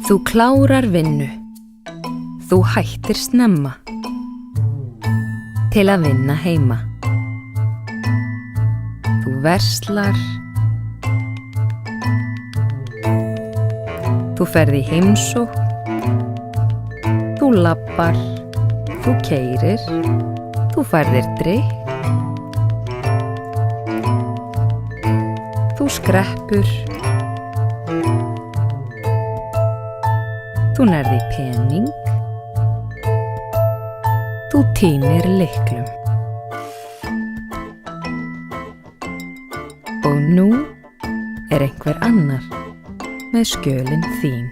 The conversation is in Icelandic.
Þú klárar vinnu. Þú hættir snemma til að vinna heima. Þú verslar. Þú ferð í heimsókn. Þú labbar. Þú keyrir. Þú færðir drykk. Þú skreppur. Þú nærði pening. Þú tínir lyklum. Og nú er einhver annar með skjölin þín.